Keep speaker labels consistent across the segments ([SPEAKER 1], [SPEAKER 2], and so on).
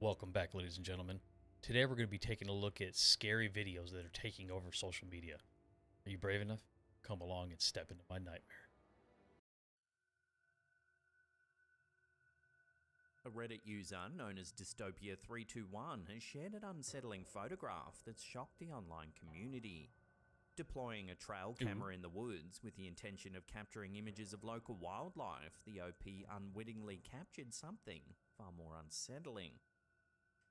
[SPEAKER 1] Welcome back, ladies and gentlemen. Today we're going to be taking a look at scary videos that are taking over social media. Are you brave enough? Come along and step into my nightmare.
[SPEAKER 2] A Reddit user known as Dystopia321 has shared an unsettling photograph that's shocked the online community. Deploying a trail camera in the woods with the intention of capturing images of local wildlife, the OP unwittingly captured something far more unsettling.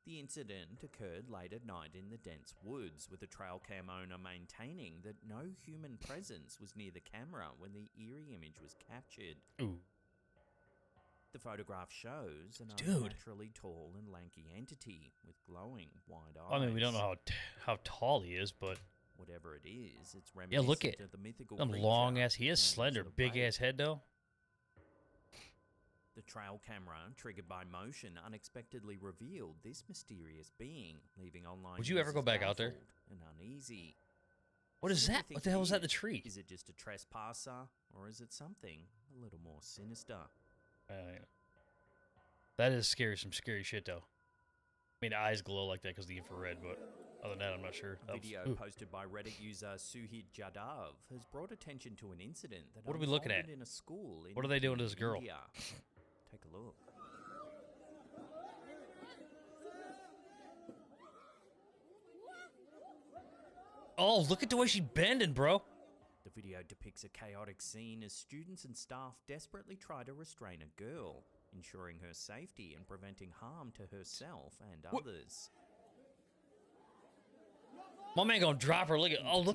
[SPEAKER 2] The incident occurred late at night in the dense woods, with the trail cam owner maintaining that no human presence was near the camera when the eerie image was captured. The photograph shows an unnaturally tall and lanky entity with glowing wide eyes.
[SPEAKER 1] I mean, we don't know how tall he is, but
[SPEAKER 2] whatever it is, it's reminiscent of the mythical creature.
[SPEAKER 1] Long ass. He is slender, big ass head though.
[SPEAKER 2] The trail camera, triggered by motion, unexpectedly revealed this mysterious being, leaving online
[SPEAKER 1] Would you ever go back out there?
[SPEAKER 2] And uneasy.
[SPEAKER 1] What is that? What the hell is that in the tree?
[SPEAKER 2] Is it just a trespasser, or is it something a little more sinister?
[SPEAKER 1] That is scary. Some scary shit though. I mean, eyes glow like that because of the infrared, but other than that, I'm not sure.
[SPEAKER 2] A video posted by Reddit user Suhid Jadav has brought attention to an incident that
[SPEAKER 1] what are we looking at?
[SPEAKER 2] In a school in
[SPEAKER 1] what are they doing to this girl?
[SPEAKER 2] India. Take a look.
[SPEAKER 1] Oh, look at the way she's bending, bro.
[SPEAKER 2] The video depicts a chaotic scene as students and staff desperately try to restrain a girl, ensuring her safety and preventing harm to herself and others.
[SPEAKER 1] My man gonna drop her. Look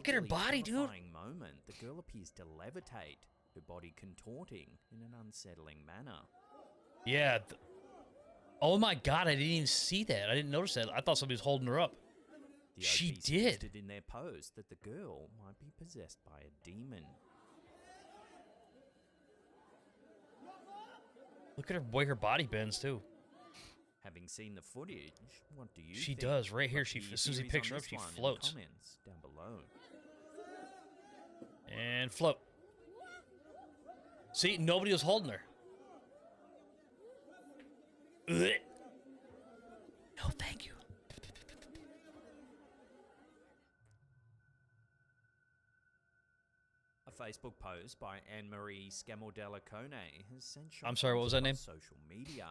[SPEAKER 1] at her body, dude.
[SPEAKER 2] In a moment, the girl appears to levitate, her body contorting in an unsettling manner.
[SPEAKER 1] Yeah. Oh my god, I didn't even see that. I didn't notice that. I thought somebody was holding her up. She did.
[SPEAKER 2] Suggested in their post that the girl might be possessed by a demon.
[SPEAKER 1] Look at her way her body bends too.
[SPEAKER 2] Having seen the footage, what do you think?
[SPEAKER 1] She does right here. As soon as he picks her up, she floats.
[SPEAKER 2] Comments down below.
[SPEAKER 1] And float. See, nobody was holding her. No, thank you.
[SPEAKER 2] A Facebook post by Anne-Marie Scamordella-Cone has sent shock.
[SPEAKER 1] I'm sorry, what was that name?
[SPEAKER 2] Social media.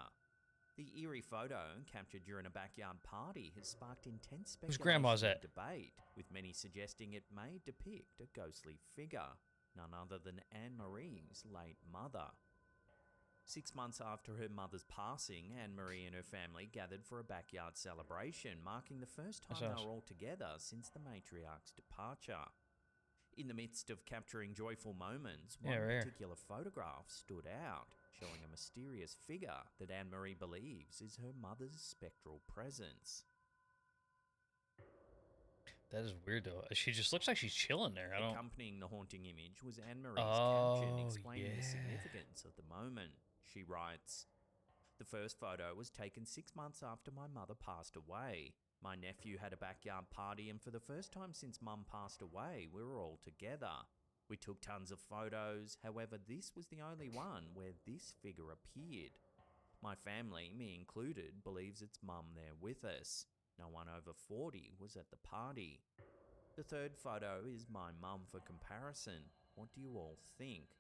[SPEAKER 2] The eerie photo, captured during a backyard party, has sparked intense speculation.
[SPEAKER 1] Whose grandma's that?
[SPEAKER 2] And debate, with many suggesting it may depict a ghostly figure, none other than Anne-Marie's late mother. 6 months after her mother's passing, Anne-Marie and her family gathered for a backyard celebration, marking the first time they were all together since the matriarch's departure. In the midst of capturing joyful moments, one particular photograph stood out, showing a mysterious figure that Anne-Marie believes is her mother's spectral presence.
[SPEAKER 1] That is weird though. She just looks like she's chilling there.
[SPEAKER 2] Accompanying the haunting image was Anne-Marie's caption explaining the significance of the moment. She writes, "The first photo was taken 6 months after my mother passed away. My nephew had a backyard party, and for the first time since Mum passed away, we were all together. We took tons of photos, however this was the only one where this figure appeared. My family, me included, believes it's Mum there with us. No one over 40 was at the party. The third photo is my mum for comparison. What do you all think?"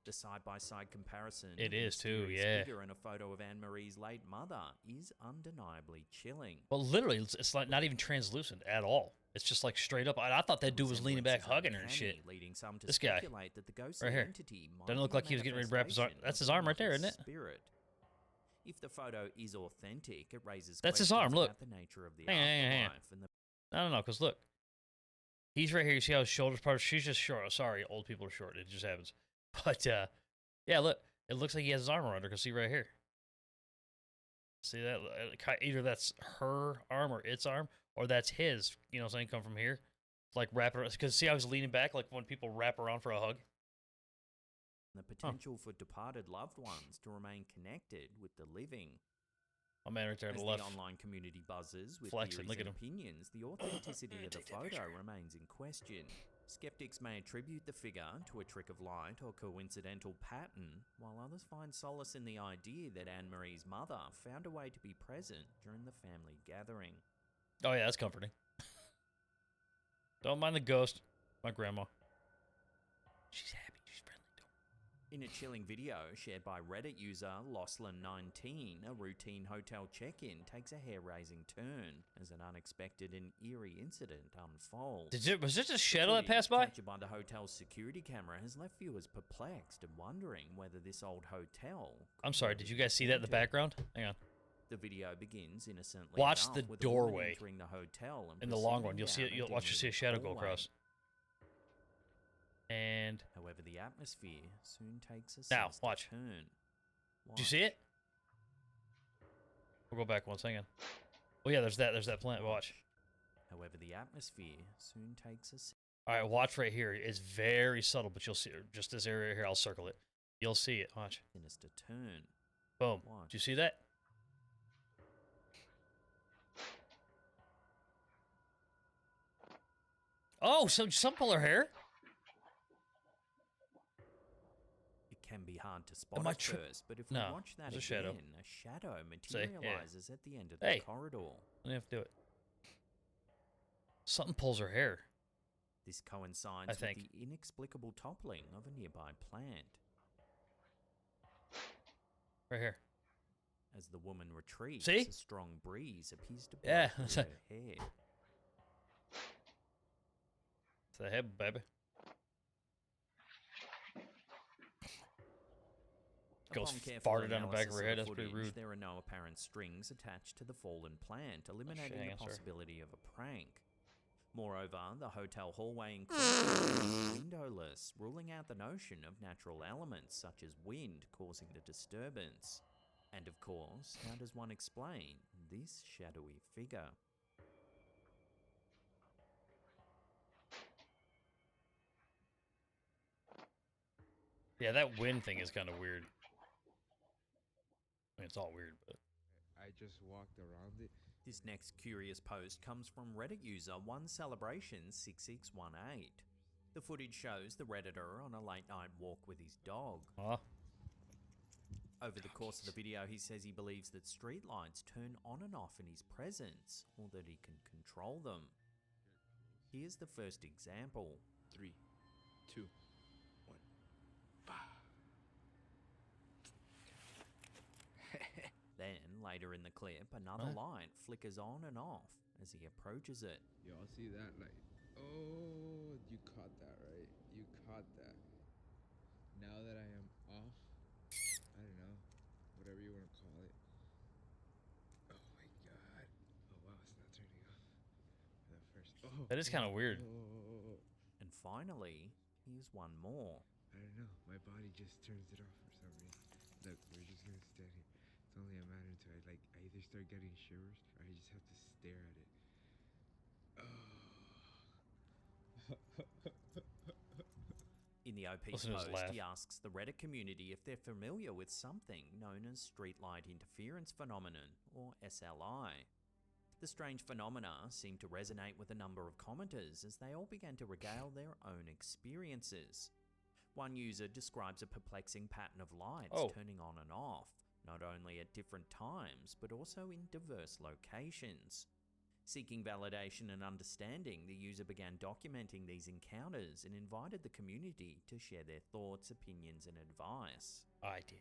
[SPEAKER 2] The side-by-side comparison
[SPEAKER 1] it is too,
[SPEAKER 2] figure and a photo of Anne-Marie's late mother is undeniably chilling.
[SPEAKER 1] Well, literally, it's like not even translucent at all. It's just like straight up. I thought that dude was leaning back, hugging her and shit.
[SPEAKER 2] Leading some to
[SPEAKER 1] this guy,
[SPEAKER 2] that the
[SPEAKER 1] right here, doesn't look like he was getting ready to wrap his arm. That's his arm right there, isn't it?
[SPEAKER 2] Spirit. If the photo is authentic, it raises
[SPEAKER 1] that's his arm. Look,
[SPEAKER 2] about the nature of the afterlife and the
[SPEAKER 1] no, because look, he's right here. You see how his shoulders part? She's just short. Sorry, old people are short. It just happens. But, yeah, look. It looks like he has his arm around her. Because see right here. See that? Either that's her arm or its arm. Or that's his. You know what I'm saying? Come from here. Like, wrap around. Because see how he's leaning back? Like when people wrap around for a hug?
[SPEAKER 2] The potential for departed loved ones to remain connected with the living.
[SPEAKER 1] My man right there on the left.
[SPEAKER 2] The online community buzzes with
[SPEAKER 1] flexing.
[SPEAKER 2] theories and opinions, the authenticity of the photo remains in question. Skeptics may attribute the figure to a trick of light or coincidental pattern, while others find solace in the idea that Anne-Marie's mother found a way to be present during the family gathering.
[SPEAKER 1] Oh yeah, that's comforting. Don't mind the ghost. My grandma. She's happy. She's friendly.
[SPEAKER 2] In a chilling video shared by Reddit user Losslin19, a routine hotel check-in takes a hair-raising turn as an unexpected and eerie incident unfolds.
[SPEAKER 1] Was it a shadow that passed by?
[SPEAKER 2] Captured by the hotel's security camera has left viewers perplexed and wondering whether this old hotel...
[SPEAKER 1] I'm sorry, did you guys see that in the background? Hang on.
[SPEAKER 2] The video begins innocently.
[SPEAKER 1] Watch the
[SPEAKER 2] with
[SPEAKER 1] doorway.
[SPEAKER 2] entering the hotel and
[SPEAKER 1] in the long run,
[SPEAKER 2] proceeding
[SPEAKER 1] you'll see it.
[SPEAKER 2] down
[SPEAKER 1] You'll watch. You see a shadow go
[SPEAKER 2] hallway.
[SPEAKER 1] across. And
[SPEAKER 2] However, the atmosphere soon takes a
[SPEAKER 1] now,
[SPEAKER 2] sinister
[SPEAKER 1] watch.
[SPEAKER 2] turn.
[SPEAKER 1] Did you see it? We'll go back one second. Oh yeah, there's that. There's that plant. Watch.
[SPEAKER 2] However, the atmosphere soon takes a
[SPEAKER 1] All right, watch right here. It's very subtle, but you'll see it. Just this area here. I'll circle it. You'll see it. Watch.
[SPEAKER 2] sinister turn.
[SPEAKER 1] Boom.
[SPEAKER 2] Watch.
[SPEAKER 1] Do you see that? Oh, some pull her hair.
[SPEAKER 2] It can be hard to spot
[SPEAKER 1] Am I
[SPEAKER 2] at first, but if we
[SPEAKER 1] No,
[SPEAKER 2] watch that
[SPEAKER 1] there's
[SPEAKER 2] again,
[SPEAKER 1] a shadow.
[SPEAKER 2] a
[SPEAKER 1] See? Yeah.
[SPEAKER 2] materializes at the end of
[SPEAKER 1] Hey.
[SPEAKER 2] the corridor.
[SPEAKER 1] I didn't have to do it. Something pulls her hair.
[SPEAKER 2] This coincides
[SPEAKER 1] I
[SPEAKER 2] with
[SPEAKER 1] think.
[SPEAKER 2] the inexplicable toppling of a nearby plant.
[SPEAKER 1] Right here.
[SPEAKER 2] As the woman retreats,
[SPEAKER 1] See?
[SPEAKER 2] a strong breeze appears to blow
[SPEAKER 1] Yeah.
[SPEAKER 2] through her hair.
[SPEAKER 1] It's the head, baby. Goes
[SPEAKER 2] Upon careful
[SPEAKER 1] farted on the back of
[SPEAKER 2] analysis
[SPEAKER 1] her head.
[SPEAKER 2] the
[SPEAKER 1] That's pretty
[SPEAKER 2] footage,
[SPEAKER 1] rude.
[SPEAKER 2] There are no apparent strings attached to the fallen plant, eliminating
[SPEAKER 1] hang
[SPEAKER 2] the
[SPEAKER 1] on, sorry.
[SPEAKER 2] possibility of a prank. Moreover, the hotel hallway in question is windowless, ruling out the notion of natural elements such as wind causing the disturbance. And of course, how does one explain this shadowy figure?
[SPEAKER 1] Yeah, that wind thing is kind of weird. I mean, it's all weird, but
[SPEAKER 3] I just walked around it.
[SPEAKER 2] This next curious post comes from Reddit user OneCelebration6618. The footage shows the Redditor on a late night walk with his dog. Over the course of the video, he says he believes that streetlights turn on and off in his presence, or that he can control them. Here's the first example.
[SPEAKER 3] 3, 2, 1.
[SPEAKER 2] Then, later in the clip, another light flickers on and off as he approaches it.
[SPEAKER 3] Y'all see that light? Oh, you caught that, right? You caught that. Now that I am off, I don't know, whatever you want to call it. Oh my god. Oh wow, it's not turning off. The first. Oh,
[SPEAKER 1] that is kind of weird.
[SPEAKER 2] And finally, here's one more.
[SPEAKER 3] I don't know. My body just turns it off for some reason. Look, we're just gonna stand here. It's only a matter until I either start getting shivers or I just have to stare at it.
[SPEAKER 2] In the OP's
[SPEAKER 1] Listen to his
[SPEAKER 2] post,
[SPEAKER 1] laugh.
[SPEAKER 2] he asks the Reddit community if they're familiar with something known as streetlight interference phenomenon, or SLI. The strange phenomena seemed to resonate with a number of commenters as they all began to regale their own experiences. One user describes a perplexing pattern of lights turning on and off, not only at different times, but also in diverse locations. Seeking validation and understanding, the user began documenting these encounters and invited the community to share their thoughts, opinions, and advice.
[SPEAKER 1] Idea.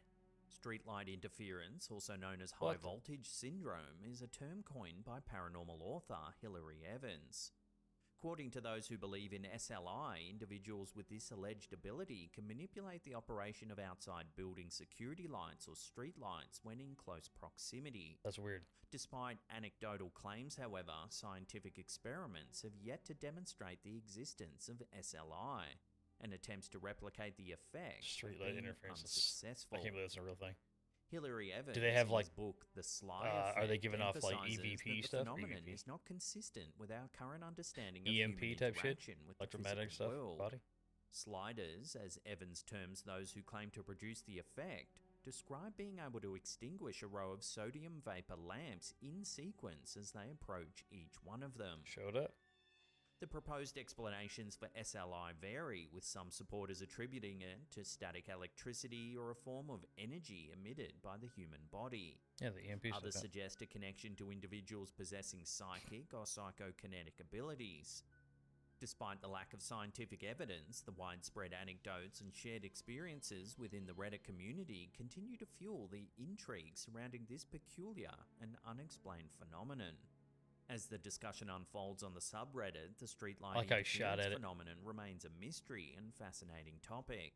[SPEAKER 2] Streetlight interference, also known as high
[SPEAKER 1] What?
[SPEAKER 2] voltage syndrome, is a term coined by paranormal author Hilary Evans. According to those who believe in SLI, individuals with this alleged ability can manipulate the operation of outside building security lights or street lights when in close proximity.
[SPEAKER 1] That's weird.
[SPEAKER 2] Despite anecdotal claims, however, scientific experiments have yet to demonstrate the existence of SLI, and attempts to replicate the effect have
[SPEAKER 1] Streetlight
[SPEAKER 2] been
[SPEAKER 1] interference. I
[SPEAKER 2] unsuccessful.
[SPEAKER 1] can't believe that's a real thing.
[SPEAKER 2] Hilary Evans,
[SPEAKER 1] Do they have,
[SPEAKER 2] in
[SPEAKER 1] like,
[SPEAKER 2] his book, The Sly
[SPEAKER 1] are they
[SPEAKER 2] Effect,
[SPEAKER 1] giving off, like,
[SPEAKER 2] emphasizes
[SPEAKER 1] EVP
[SPEAKER 2] that
[SPEAKER 1] stuff?
[SPEAKER 2] the phenomenon
[SPEAKER 1] EVP?
[SPEAKER 2] is not consistent with our current understanding of
[SPEAKER 1] EMP
[SPEAKER 2] human
[SPEAKER 1] type shit?
[SPEAKER 2] interaction with
[SPEAKER 1] Electromagnetic
[SPEAKER 2] the
[SPEAKER 1] stuff?
[SPEAKER 2] physical world.
[SPEAKER 1] Body?
[SPEAKER 2] Sliders, as Evans terms those who claim to produce the effect, describe being able to extinguish a row of sodium vapor lamps in sequence as they approach each one of them.
[SPEAKER 1] Showed up.
[SPEAKER 2] The proposed explanations for SLI vary, with some supporters attributing it to static electricity or a form of energy emitted by the human body.
[SPEAKER 1] Yeah, the EMP.
[SPEAKER 2] Others suggest a connection to individuals possessing psychic or psychokinetic abilities. Despite the lack of scientific evidence, the widespread anecdotes and shared experiences within the Reddit community continue to fuel the intrigue surrounding this peculiar and unexplained phenomenon. As the discussion unfolds on the subreddit, the street lighting phenomenon remains a mystery and fascinating topic.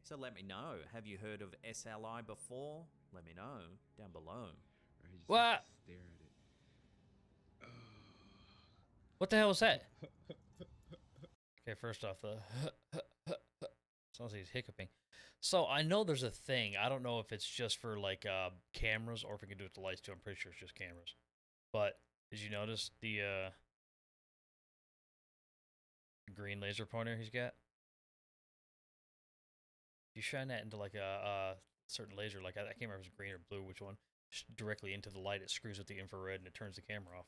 [SPEAKER 2] So let me know, have you heard of SLI before? Let me know down below.
[SPEAKER 1] What?
[SPEAKER 3] Stare at it.
[SPEAKER 1] What the hell was that? Okay, first off, sounds like he's hiccuping. So I know there's a thing. I don't know if it's just for like cameras or if we can do it with the lights too. I'm pretty sure it's just cameras. But did you notice the green laser pointer he's got? You shine that into like a certain laser, like I can't remember if it's green or blue, which one, just directly into the light. It screws with the infrared and it turns the camera off,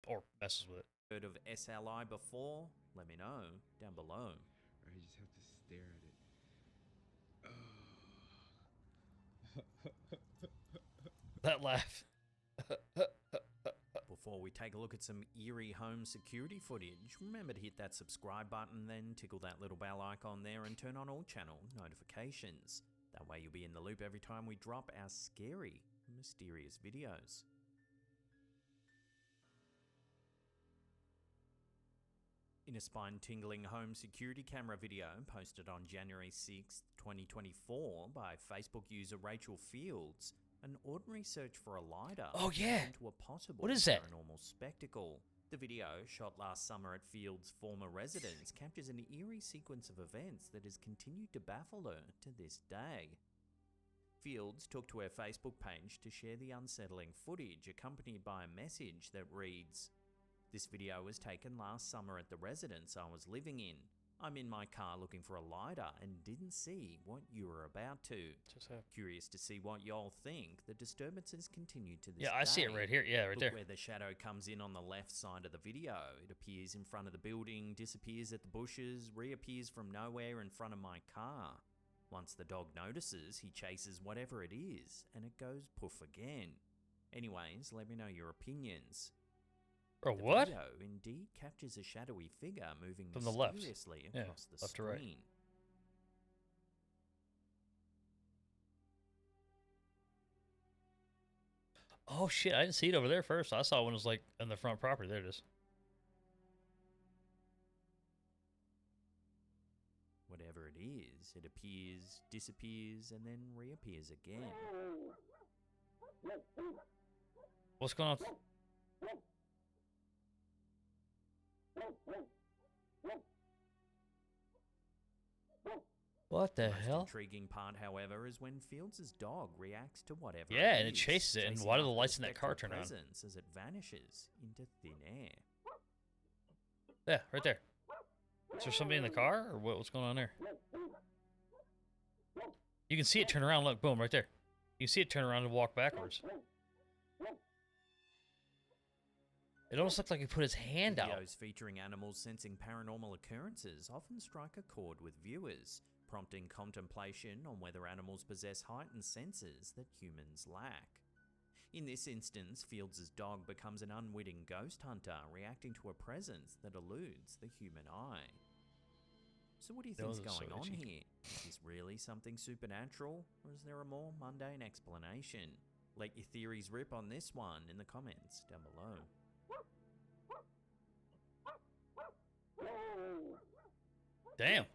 [SPEAKER 1] or messes with it.
[SPEAKER 2] Heard of SLI before? Let me know down below.
[SPEAKER 3] Or you just have to stare at it.
[SPEAKER 1] That laugh.
[SPEAKER 2] Before we take a look at some eerie home security footage, remember to hit that subscribe button, then tickle that little bell icon there and turn on all channel notifications. That way you'll be in the loop every time we drop our scary, mysterious videos. In a spine-tingling home security camera video posted on January 6, 2024 by Facebook user Rachel Fields, an ordinary search for a lighter into a possible paranormal spectacle. The video, shot last summer at Fields' former residence, captures an eerie sequence of events that has continued to baffle her to this day. Fields took to her Facebook page to share the unsettling footage, accompanied by a message that reads, "This video was taken last summer at the residence I was living in. I'm in my car looking for a lighter and didn't see what you were about to. Curious to see what y'all think. The disturbances continue to this day."
[SPEAKER 1] Yeah, I see it right here. Yeah, right
[SPEAKER 2] Look
[SPEAKER 1] there.
[SPEAKER 2] where the shadow comes in on the left side of the video. It appears in front of the building, disappears at the bushes, reappears from nowhere in front of my car. Once the dog notices, he chases whatever it is, and it goes poof again. Anyways, let me know your opinions.
[SPEAKER 1] Bro,
[SPEAKER 2] The
[SPEAKER 1] what?
[SPEAKER 2] video indeed captures a shadowy figure moving
[SPEAKER 1] From the left.
[SPEAKER 2] mysteriously
[SPEAKER 1] Yeah,
[SPEAKER 2] across the
[SPEAKER 1] left to right.
[SPEAKER 2] screen.
[SPEAKER 1] Oh shit, I didn't see it over there first. I saw when it was like in the front property. There it is.
[SPEAKER 2] Whatever it is, it appears, disappears, and then reappears again.
[SPEAKER 1] What's going on? What the
[SPEAKER 2] The most
[SPEAKER 1] hell?
[SPEAKER 2] intriguing part, however, is when Fields' dog reacts to whatever
[SPEAKER 1] Yeah,
[SPEAKER 2] it
[SPEAKER 1] and it
[SPEAKER 2] is,
[SPEAKER 1] chases it, and
[SPEAKER 2] chasing
[SPEAKER 1] why do the
[SPEAKER 2] after
[SPEAKER 1] lights in that car
[SPEAKER 2] spectral
[SPEAKER 1] turn on?
[SPEAKER 2] presence as it vanishes into thin air.
[SPEAKER 1] Yeah, right there. Is there somebody in the car, or what's going on there? You can see it turn around. Look, boom, right there. You can see it turn around and walk backwards. It almost looked like he put his hand out.
[SPEAKER 2] Videos featuring animals sensing paranormal occurrences often strike a chord with viewers, prompting contemplation on whether animals possess heightened senses that humans lack. In this instance, Fields' dog becomes an unwitting ghost hunter, reacting to a presence that eludes the human eye. So what do you think's going on here? Is this really something supernatural, or is there a more mundane explanation? Let your theories rip on this one in the comments down below.
[SPEAKER 1] Damn.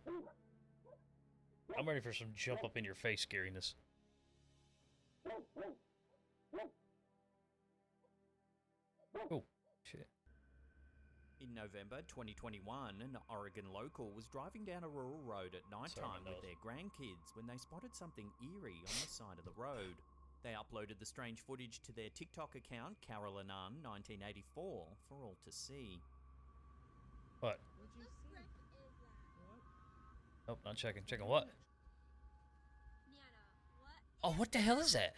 [SPEAKER 1] I'm ready for some jump up in your face scariness. Oh, shit.
[SPEAKER 2] In November 2021, an Oregon local was driving down a rural road at nighttime with their grandkids when they spotted something eerie on the side of the road. They uploaded the strange footage to their TikTok account, CarolynAnn1984, for all to see.
[SPEAKER 1] What? Nope, not checking. Checking what? Oh, what the hell is that?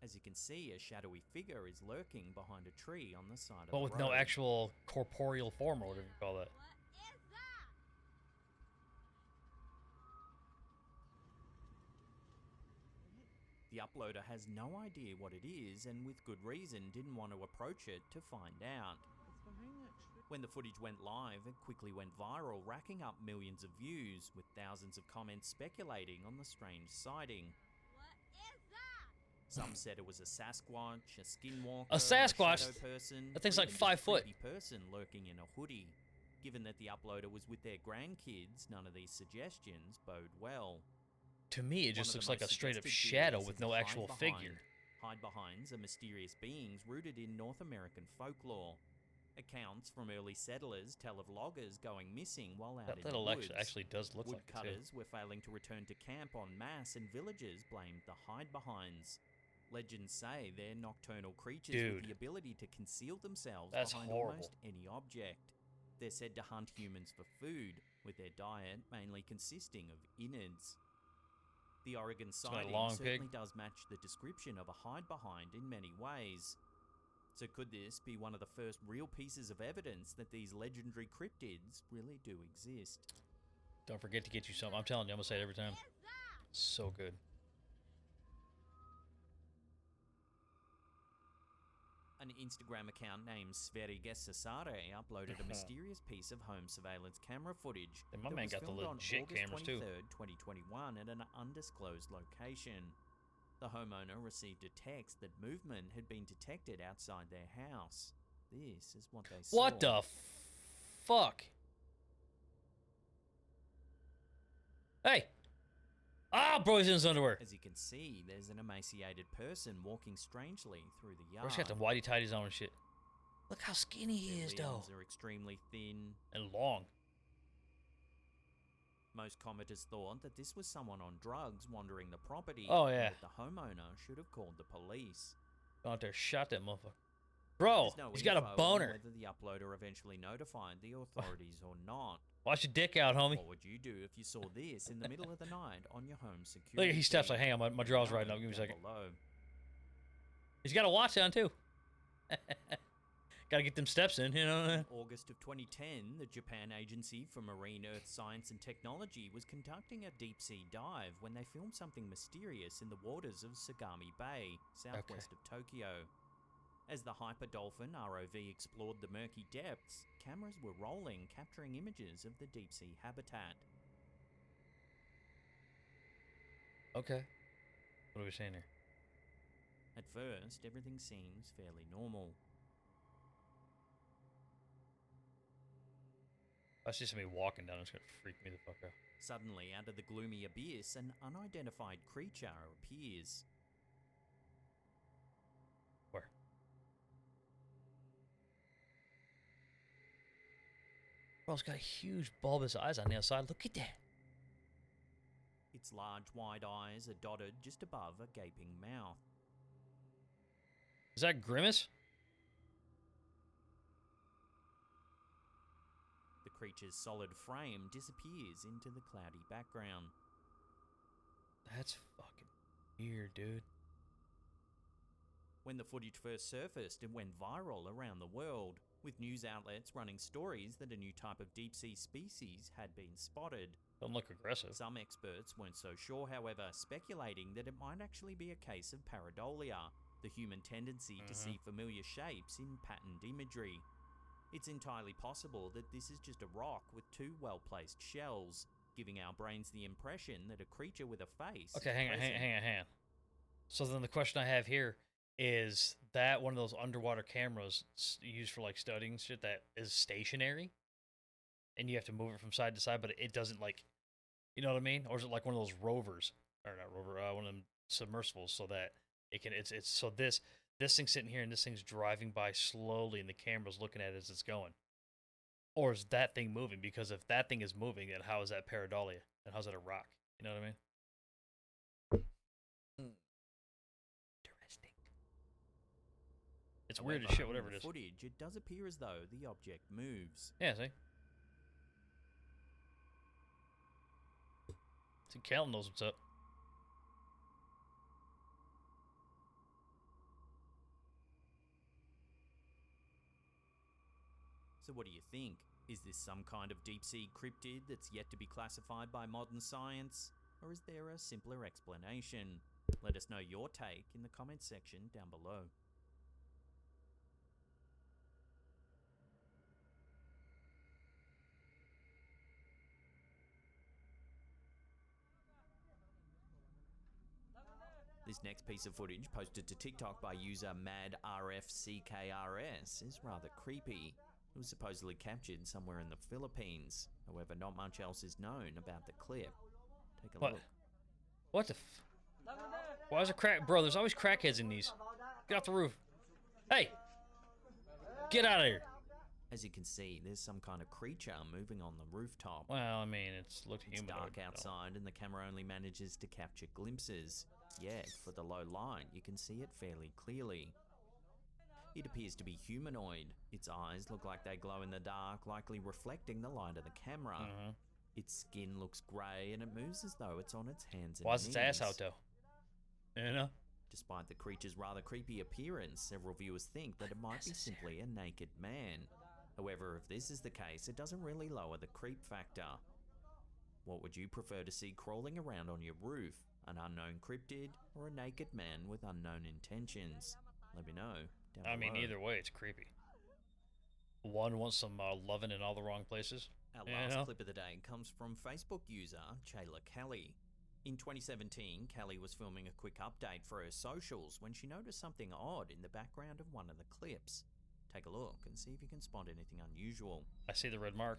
[SPEAKER 2] As you can see, a shadowy figure is lurking behind a tree on the side of
[SPEAKER 1] But
[SPEAKER 2] the
[SPEAKER 1] with
[SPEAKER 2] road.
[SPEAKER 1] no actual corporeal form or whatever you call that.
[SPEAKER 2] The uploader has no idea what it is, and with good reason didn't want to approach it to find out.
[SPEAKER 3] It's behind that tree.
[SPEAKER 2] When the footage went live, it quickly went viral, racking up millions of views, with thousands of comments speculating on the strange sighting. Some said it was a Sasquatch, a skinwalker,
[SPEAKER 1] A Sasquatch?
[SPEAKER 2] a shadow person,
[SPEAKER 1] That thing's
[SPEAKER 2] or
[SPEAKER 1] like
[SPEAKER 2] even
[SPEAKER 1] 5
[SPEAKER 2] just a
[SPEAKER 1] foot.
[SPEAKER 2] creepy person lurking in a hoodie. Given that the uploader was with their grandkids, none of these suggestions bode well.
[SPEAKER 1] To me, it
[SPEAKER 2] One
[SPEAKER 1] just
[SPEAKER 2] of the
[SPEAKER 1] looks like a
[SPEAKER 2] most
[SPEAKER 1] straight up
[SPEAKER 2] suggested
[SPEAKER 1] shadow
[SPEAKER 2] theories
[SPEAKER 1] with
[SPEAKER 2] is
[SPEAKER 1] no
[SPEAKER 2] a
[SPEAKER 1] actual
[SPEAKER 2] hide-behind.
[SPEAKER 1] figure.
[SPEAKER 2] Hide-behinds are mysterious beings rooted in North American folklore. Accounts from early settlers tell of loggers going missing while out in
[SPEAKER 1] That
[SPEAKER 2] the woods.
[SPEAKER 1] actually does look like it too.
[SPEAKER 2] Woodcutters were failing to return to camp en masse, and villagers blamed the hide-behinds. Legends say they're nocturnal creatures with
[SPEAKER 1] Dude.
[SPEAKER 2] the ability to conceal themselves
[SPEAKER 1] That's
[SPEAKER 2] behind
[SPEAKER 1] horrible.
[SPEAKER 2] almost any object. They're said to hunt humans for food, with their diet mainly consisting of innards. The Oregon
[SPEAKER 1] my
[SPEAKER 2] sighting
[SPEAKER 1] long
[SPEAKER 2] certainly
[SPEAKER 1] pig.
[SPEAKER 2] does match the description of a hide-behind in many ways. So could this be one of the first real pieces of evidence that these legendary cryptids really do exist?
[SPEAKER 1] Don't forget to get you some. I'm telling you, I'm gonna say it every time. So good.
[SPEAKER 2] An Instagram account named Sverigesasare uploaded a mysterious piece of home surveillance camera footage
[SPEAKER 1] And my
[SPEAKER 2] that
[SPEAKER 1] man
[SPEAKER 2] was
[SPEAKER 1] got the
[SPEAKER 2] filmed on
[SPEAKER 1] legit
[SPEAKER 2] August
[SPEAKER 1] cameras, too.
[SPEAKER 2] 23rd, 2021 at an undisclosed location. The homeowner received a text that movement had been detected outside their house. This is what they saw.
[SPEAKER 1] What the fuck? Hey! Ah, bro, he's in his underwear.
[SPEAKER 2] As you can see, there's an emaciated person walking strangely through the yard.
[SPEAKER 1] Bro, she got the whitey tighties on and shit. Look how skinny he is,
[SPEAKER 2] Their
[SPEAKER 1] though.
[SPEAKER 2] limbs are extremely thin.
[SPEAKER 1] And long.
[SPEAKER 2] Most commenters thought that this was someone on drugs wandering the property.
[SPEAKER 1] Oh,
[SPEAKER 2] and
[SPEAKER 1] yeah.
[SPEAKER 2] that the homeowner should have called the police.
[SPEAKER 1] Gone out there, shot that motherfucker. Bro,
[SPEAKER 2] There's no
[SPEAKER 1] he's got a
[SPEAKER 2] info on
[SPEAKER 1] boner.
[SPEAKER 2] whether the uploader eventually notified the authorities or not.
[SPEAKER 1] Watch your dick out, homie.
[SPEAKER 2] What would you do if you saw this in the middle of the night on your home security?
[SPEAKER 1] Look, he steps
[SPEAKER 2] feed?
[SPEAKER 1] like, hang on, my draw's right now.
[SPEAKER 2] Comment
[SPEAKER 1] Give me a
[SPEAKER 2] down
[SPEAKER 1] second.
[SPEAKER 2] below.
[SPEAKER 1] He's got a watch on, too. Gotta get them steps in, you know?
[SPEAKER 2] In August of 2010, the Japan Agency for Marine Earth Science and Technology was conducting a deep-sea dive when they filmed something mysterious in the waters of Sagami Bay, southwest of Tokyo. As the Hyperdolphin ROV explored the murky depths, cameras were rolling, capturing images of the deep-sea habitat.
[SPEAKER 1] Okay. What are we saying here?
[SPEAKER 2] At first, everything seems fairly normal.
[SPEAKER 1] I see somebody walking down. It's gonna freak me the fuck out.
[SPEAKER 2] Suddenly, out of the gloomy abyss, an unidentified creature appears.
[SPEAKER 1] Where? Bro, it's got huge bulbous eyes on the outside. Look at that.
[SPEAKER 2] Its large, wide eyes are dotted just above a gaping mouth.
[SPEAKER 1] Is that Grimace?
[SPEAKER 2] The creature's solid frame disappears into the cloudy background.
[SPEAKER 1] That's fucking weird, dude.
[SPEAKER 2] When the footage first surfaced, it went viral around the world, with news outlets running stories that a new type of deep-sea species had been spotted.
[SPEAKER 1] Don't look aggressive.
[SPEAKER 2] Some experts weren't so sure, however, speculating that it might actually be a case of pareidolia, the human tendency to see familiar shapes in patterned imagery. It's entirely possible that this is just a rock with two well-placed shells, giving our brains the impression that a creature with a face.
[SPEAKER 1] Okay, hang on. So then the question I have here is that one of those underwater cameras used for like studying shit that is stationary, and you have to move it from side to side, but it doesn't like, you know what I mean? Or is it like one of those rovers, or not rover, one of them submersibles, so that it can it's so this thing's sitting here and this thing's driving by slowly and the camera's looking at it as it's going. Or is that thing moving? Because if that thing is moving, then how is that pareidolia? And how's it a rock? You know what I mean? Interesting. It's weird as
[SPEAKER 2] However,
[SPEAKER 1] shit, whatever
[SPEAKER 2] in
[SPEAKER 1] it
[SPEAKER 2] the
[SPEAKER 1] is.
[SPEAKER 2] footage, it does appear as though the object moves.
[SPEAKER 1] Yeah, see? See, Callan knows what's up.
[SPEAKER 2] So what do you think? Is this some kind of deep-sea cryptid that's yet to be classified by modern science? Or is there a simpler explanation? Let us know your take in the comments section down below. This next piece of footage, posted to TikTok by user MadRFCKRS, is rather creepy. It was supposedly captured somewhere in the Philippines. However, not much else is known about the clip. Take a look.
[SPEAKER 1] What the f... Why is it crack... Bro, there's always crackheads in these. Get off the roof. Hey! Get out of here!
[SPEAKER 2] As you can see, there's some kind of creature moving on the rooftop.
[SPEAKER 1] Well, I mean, it's
[SPEAKER 2] It's dark outside and the camera only manages to capture glimpses. Yet, for the low light, you can see it fairly clearly. It appears to be humanoid. Its eyes look like they glow in the dark, likely reflecting the light of the camera. Its skin looks grey and it moves as though it's on its hands and knees.
[SPEAKER 1] Why's its ass out though? You know?
[SPEAKER 2] Despite the creature's rather creepy appearance, several viewers think that it might be simply a naked man. However, if this is the case, it doesn't really lower the creep factor. What would you prefer to see crawling around on your roof? An unknown cryptid or a naked man with unknown intentions? Let me know down below.
[SPEAKER 1] I mean, either way, it's creepy. One wants some loving in all the wrong places.
[SPEAKER 2] Our last clip of the day comes from Facebook user Chayla Kelly. In 2017, Kelly was filming a quick update for her socials when she noticed something odd in the background of one of the clips. Take a look and see if you can spot anything unusual.
[SPEAKER 1] I see the red mark.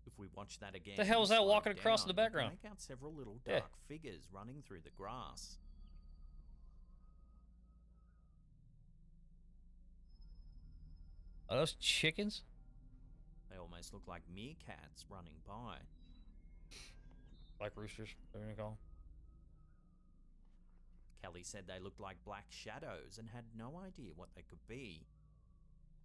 [SPEAKER 2] If we watch that again,
[SPEAKER 1] The hell is that walking across in the background?
[SPEAKER 2] Make out several little dark figures running through the grass.
[SPEAKER 1] Are those chickens?
[SPEAKER 2] They almost look like meerkats running by.
[SPEAKER 1] Like roosters, they're gonna call them.
[SPEAKER 2] Kelly said they looked like black shadows and had no idea what they could be.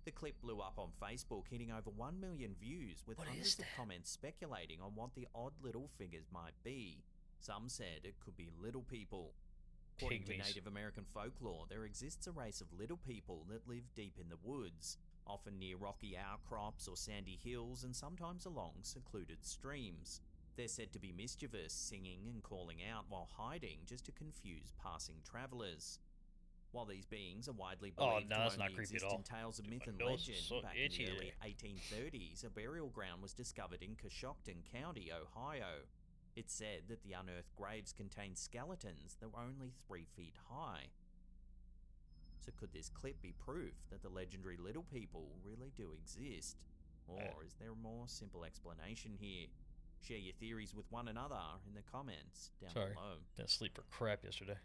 [SPEAKER 2] The clip blew up on Facebook, hitting over 1 million views, with hundreds of comments speculating on what the odd little figures might be. Some said it could be little people. According to Native American folklore, there exists a race of little people that live deep in the woods, often near rocky outcrops or sandy hills, and sometimes along secluded streams. They're said to be mischievous, singing and calling out while hiding just to confuse passing travelers. While these beings are widely believed to only exist in tales of myth and legend, back in the early 1830s, a burial ground was discovered in Coshocton County, Ohio. It's said that the unearthed graves contained skeletons that were only 3 feet high. So could this clip be proof that the legendary little people really do exist? Or is there a more simple explanation here? Share your theories with one another in the comments down below.
[SPEAKER 1] Didn't sleep for crap yesterday.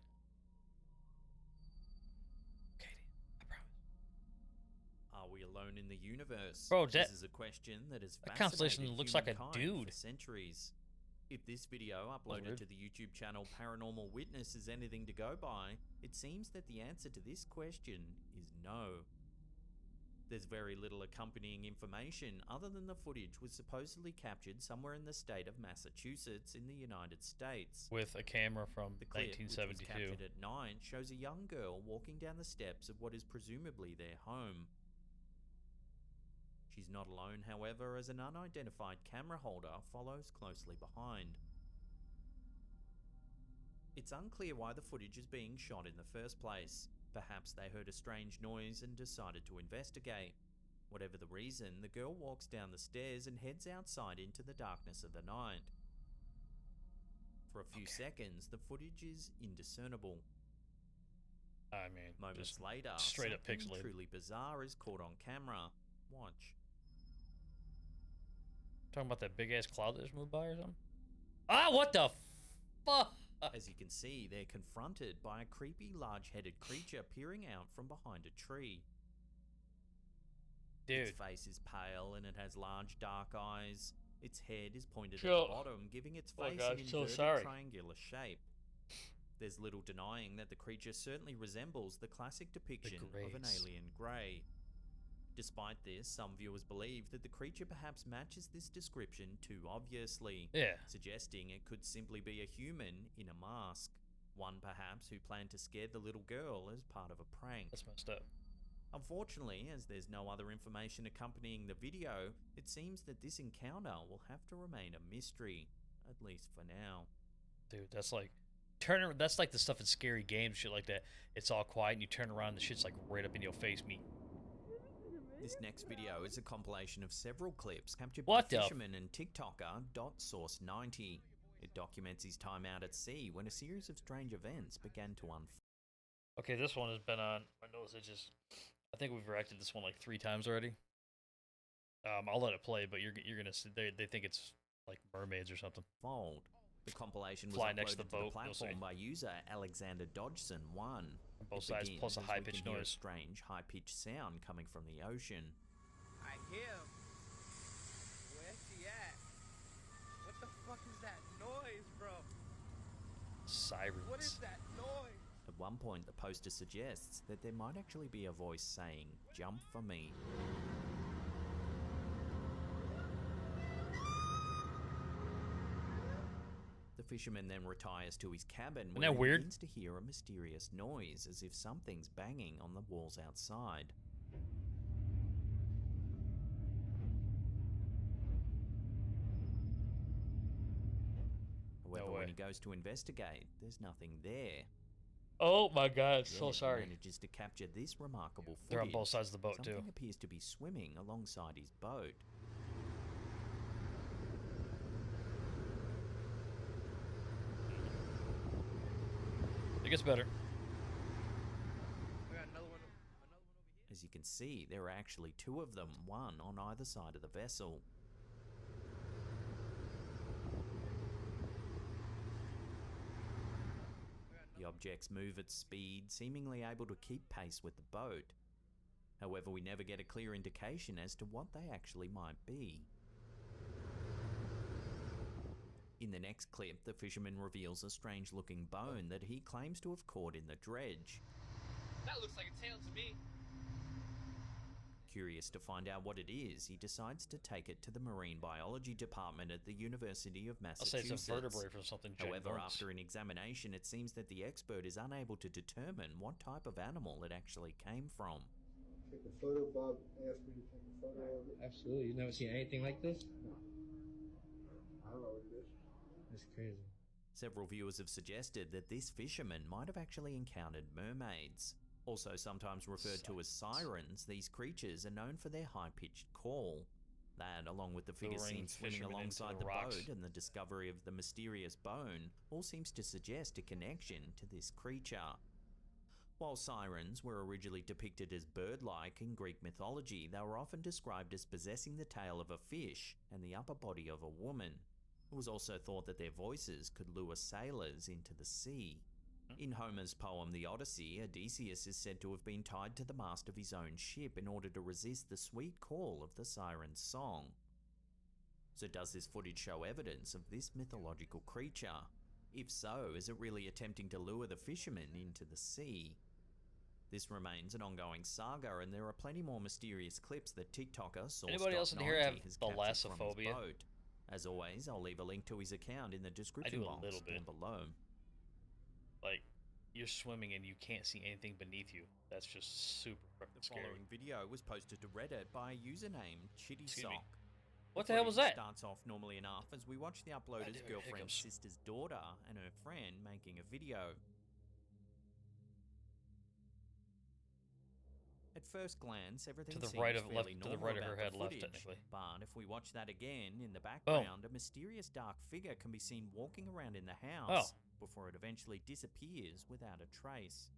[SPEAKER 1] Katie, I promise.
[SPEAKER 2] Are we alone in the universe?
[SPEAKER 1] Bro,
[SPEAKER 2] this is a question that has
[SPEAKER 1] constellation looks like a dude
[SPEAKER 2] for centuries. If this video uploaded to the YouTube channel Paranormal Witness is anything to go by, it seems that the answer to this question is no. There's very little accompanying information other than the footage was supposedly captured somewhere in the state of Massachusetts in the United States.
[SPEAKER 1] With a camera from
[SPEAKER 2] the clip,
[SPEAKER 1] 1972.
[SPEAKER 2] Which was captured at night, shows a young girl walking down the steps of what is presumably their home. She's not alone, however, as an unidentified camera holder follows closely behind. It's unclear why the footage is being shot in the first place. Perhaps they heard a strange noise and decided to investigate. Whatever the reason, the girl walks down the stairs and heads outside into the darkness of the night. For a few seconds, the footage is indiscernible.
[SPEAKER 1] I mean,
[SPEAKER 2] moments later,
[SPEAKER 1] straight up
[SPEAKER 2] something
[SPEAKER 1] pixelated.
[SPEAKER 2] Truly bizarre is caught on camera. Watch.
[SPEAKER 1] Talking about that big ass cloud that just moved by or something? Ah, what the fuck?
[SPEAKER 2] As you can see, they're confronted by a creepy, large-headed creature peering out from behind a tree.
[SPEAKER 1] Dude.
[SPEAKER 2] Its face is pale and it has large, dark eyes. Its head is pointed at the bottom, giving its face an inverted triangular shape. There's little denying that the creature certainly resembles the classic depiction of an alien grey. Despite this, some viewers believe that the creature perhaps matches this description too obviously, suggesting it could simply be a human in a mask. One perhaps who planned to scare the little girl as part of a prank.
[SPEAKER 1] That's messed up.
[SPEAKER 2] Unfortunately, as there's no other information accompanying the video, it seems that this encounter will have to remain a mystery, at least for now.
[SPEAKER 1] Dude, that's like that's like the stuff in scary games, shit like that. It's all quiet and you turn around and the shit's like right up in your face, me.
[SPEAKER 2] This next video is a compilation of several clips captured
[SPEAKER 1] What
[SPEAKER 2] by
[SPEAKER 1] the
[SPEAKER 2] fisherman and TikToker .source90. It documents his time out at sea when a series of strange events began to unfold.
[SPEAKER 1] Okay, this one has been on my nose. I think we've reacted to this one like 3 times already. I'll let it play, but you're gonna see they think it's like mermaids or something.
[SPEAKER 2] The compilation was
[SPEAKER 1] Fly
[SPEAKER 2] uploaded
[SPEAKER 1] next to the
[SPEAKER 2] to
[SPEAKER 1] boat,
[SPEAKER 2] the
[SPEAKER 1] you'll
[SPEAKER 2] platform
[SPEAKER 1] see.
[SPEAKER 2] by user Alexander Dodgson 1.
[SPEAKER 1] On both
[SPEAKER 2] It
[SPEAKER 1] sides,
[SPEAKER 2] begins
[SPEAKER 1] plus a
[SPEAKER 2] as we
[SPEAKER 1] high-pitched
[SPEAKER 2] can hear a
[SPEAKER 1] noise.
[SPEAKER 2] strange high-pitched sound coming from the ocean.
[SPEAKER 4] I hear him. Where's he at? What the fuck is that noise, bro?
[SPEAKER 1] Sirens.
[SPEAKER 4] What is that noise?
[SPEAKER 2] At one point, the poster suggests that there might actually be a voice saying, "Jump for me." The fisherman then retires to his cabin where
[SPEAKER 1] that
[SPEAKER 2] he
[SPEAKER 1] weird?
[SPEAKER 2] begins to hear a mysterious noise as if something's banging on the walls outside. However,
[SPEAKER 1] way.
[SPEAKER 2] when he goes to investigate, there's nothing there.
[SPEAKER 1] Oh my god, so
[SPEAKER 2] Yet he
[SPEAKER 1] sorry.
[SPEAKER 2] manages to capture this remarkable footage.
[SPEAKER 1] They're on both sides of the boat
[SPEAKER 2] Something
[SPEAKER 1] too.
[SPEAKER 2] appears to be swimming alongside his boat.
[SPEAKER 1] It gets better.
[SPEAKER 4] I got another one over here.
[SPEAKER 2] As you can see, there are actually 2 of them, one on either side of the vessel. The objects move at speed, seemingly able to keep pace with the boat. However, we never get a clear indication as to what they actually might be. In the next clip, the fisherman reveals a strange-looking bone that he claims to have caught in the dredge.
[SPEAKER 4] That looks like a tail to me.
[SPEAKER 2] Curious to find out what it is, he decides to take it to the marine biology department at the University of
[SPEAKER 1] I'll say
[SPEAKER 2] Massachusetts.
[SPEAKER 1] it's a vertebrae from something
[SPEAKER 2] However,
[SPEAKER 1] ginormous.
[SPEAKER 2] after an examination, it seems that the expert is unable to determine what type of animal it actually came from.
[SPEAKER 5] Take a photo, Bob asked me to take a photo of it.
[SPEAKER 6] Absolutely. You've never seen anything like this?
[SPEAKER 5] No. I don't know what it is.
[SPEAKER 6] That's crazy.
[SPEAKER 2] Several viewers have suggested that this fisherman might have actually encountered mermaids. Also sometimes referred to as sirens, these creatures are known for their high-pitched call. That, along with the figure
[SPEAKER 1] Luring
[SPEAKER 2] seen swimming
[SPEAKER 1] fishermen into
[SPEAKER 2] alongside
[SPEAKER 1] the
[SPEAKER 2] the
[SPEAKER 1] rocks.
[SPEAKER 2] boat and the discovery of the mysterious bone, all seems to suggest a connection to this creature. While sirens were originally depicted as bird-like in Greek mythology, they were often described as possessing the tail of a fish and the upper body of a woman. It was also thought that their voices could lure sailors into the sea. In Homer's poem The Odyssey, Odysseus is said to have been tied to the mast of his own ship in order to resist the sweet call of the siren's song. So does this footage show evidence of this mythological creature? If so, is it really attempting to lure the fishermen into the sea? This remains an ongoing saga, and there are plenty more mysterious clips that TikToker Source
[SPEAKER 1] Anybody else in here have
[SPEAKER 2] has captured from his
[SPEAKER 1] thalassophobia?
[SPEAKER 2] boat. As always, I'll leave a link to his account in the description
[SPEAKER 1] do a
[SPEAKER 2] box
[SPEAKER 1] little
[SPEAKER 2] down
[SPEAKER 1] bit.
[SPEAKER 2] below.
[SPEAKER 1] Like, you're swimming and you can't see anything beneath you. That's just super fucking
[SPEAKER 2] The
[SPEAKER 1] scary.
[SPEAKER 2] following video was posted to Reddit by a user named
[SPEAKER 1] Excuse
[SPEAKER 2] ChittySock.
[SPEAKER 1] me. What the hell was that?
[SPEAKER 2] Starts off normally enough as we watch the uploader's
[SPEAKER 1] dude,
[SPEAKER 2] girlfriend's
[SPEAKER 1] hiccups.
[SPEAKER 2] sister's daughter and her friend making a video. At first glance, everything
[SPEAKER 1] To the
[SPEAKER 2] seems
[SPEAKER 1] right of
[SPEAKER 2] fairly
[SPEAKER 1] left, to the
[SPEAKER 2] normal
[SPEAKER 1] right of her
[SPEAKER 2] about the
[SPEAKER 1] head, left
[SPEAKER 2] footage,
[SPEAKER 1] technically.
[SPEAKER 2] But if we watch that again, in the background, a mysterious dark figure can be seen walking around in the house before it eventually disappears without a trace.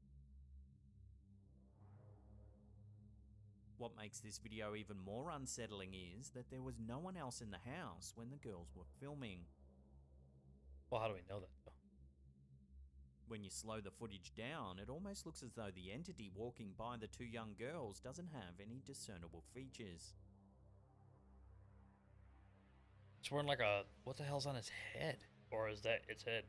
[SPEAKER 2] What makes this video even more unsettling is that there was no one else in the house when the girls were filming.
[SPEAKER 1] Well, how do we know that though?
[SPEAKER 2] When you slow the footage down, it almost looks as though the entity walking by the 2 young girls doesn't have any discernible features.
[SPEAKER 1] It's wearing like a, what the hell's on its head? Or is that its head?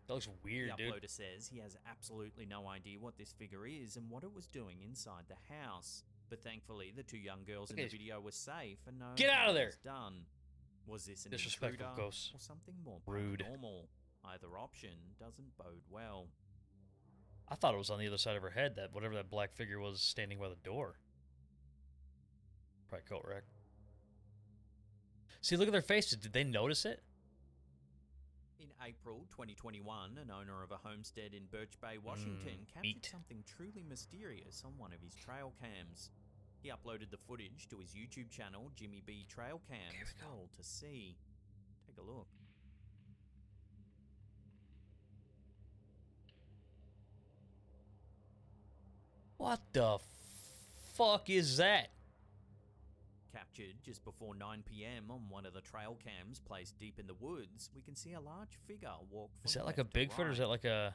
[SPEAKER 1] That looks weird,
[SPEAKER 2] The
[SPEAKER 1] dude.
[SPEAKER 2] uploader says he has absolutely no idea what this figure is and what it was doing inside the house. But thankfully, the 2 young girls in the
[SPEAKER 1] Okay.
[SPEAKER 2] video were safe and no
[SPEAKER 1] Get out of
[SPEAKER 2] harm
[SPEAKER 1] there!
[SPEAKER 2] was done. Was this an
[SPEAKER 1] Disrespectful
[SPEAKER 2] intruder
[SPEAKER 1] ghosts.
[SPEAKER 2] or something more
[SPEAKER 1] Rude.
[SPEAKER 2] paranormal? Either option doesn't bode well.
[SPEAKER 1] I thought it was on the other side of her head, that whatever that black figure was standing by the door. Probably coat rack. See, look at their faces. Did they notice it?
[SPEAKER 2] In April 2021, an owner of a homestead in Birch Bay, Washington, captured
[SPEAKER 1] meat.
[SPEAKER 2] something truly mysterious on one of his trail cams. He uploaded the footage to his YouTube channel, Jimmy B Trail Cams, for all to see. Take a look.
[SPEAKER 1] What the fuck is that?
[SPEAKER 2] Captured just before 9 p.m. on one of the trail cams placed deep in the woods, we can see a large figure walk from
[SPEAKER 1] Is that like a
[SPEAKER 2] left to
[SPEAKER 1] Bigfoot or is
[SPEAKER 2] right.
[SPEAKER 1] that like a...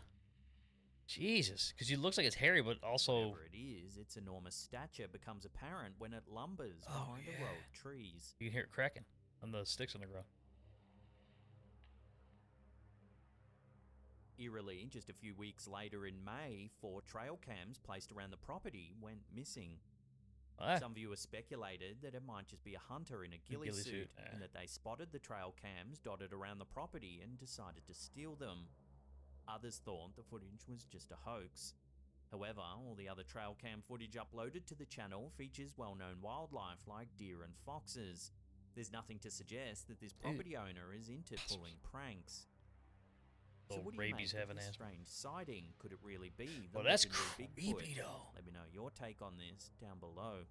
[SPEAKER 1] Jesus, because it looks like it's hairy, but also...
[SPEAKER 2] Whatever it is, its enormous stature becomes apparent when it lumbers
[SPEAKER 1] Oh,
[SPEAKER 2] behind a
[SPEAKER 1] yeah.
[SPEAKER 2] row of trees.
[SPEAKER 1] You can hear it cracking on the sticks on the ground.
[SPEAKER 2] Eerily, just a few weeks later in May, 4 trail cams placed around the property went missing.
[SPEAKER 1] Ah,
[SPEAKER 2] Some viewers speculated that it might just be a hunter in a ghillie suit, and that they spotted the trail cams dotted around the property and decided to steal them. Others thought the footage was just a hoax. However, all the other trail cam footage uploaded to the channel features well-known wildlife like deer and foxes. There's nothing to suggest that this property owner is into pulling pranks. So
[SPEAKER 1] Little
[SPEAKER 2] what do you
[SPEAKER 1] rabies
[SPEAKER 2] make of
[SPEAKER 1] having
[SPEAKER 2] this
[SPEAKER 1] ass.
[SPEAKER 2] strange sighting? Could it really be the
[SPEAKER 1] Well, that's
[SPEAKER 2] legendary
[SPEAKER 1] creepy,
[SPEAKER 2] Bigfoot?
[SPEAKER 1] though.
[SPEAKER 2] Let me know your take on this down below.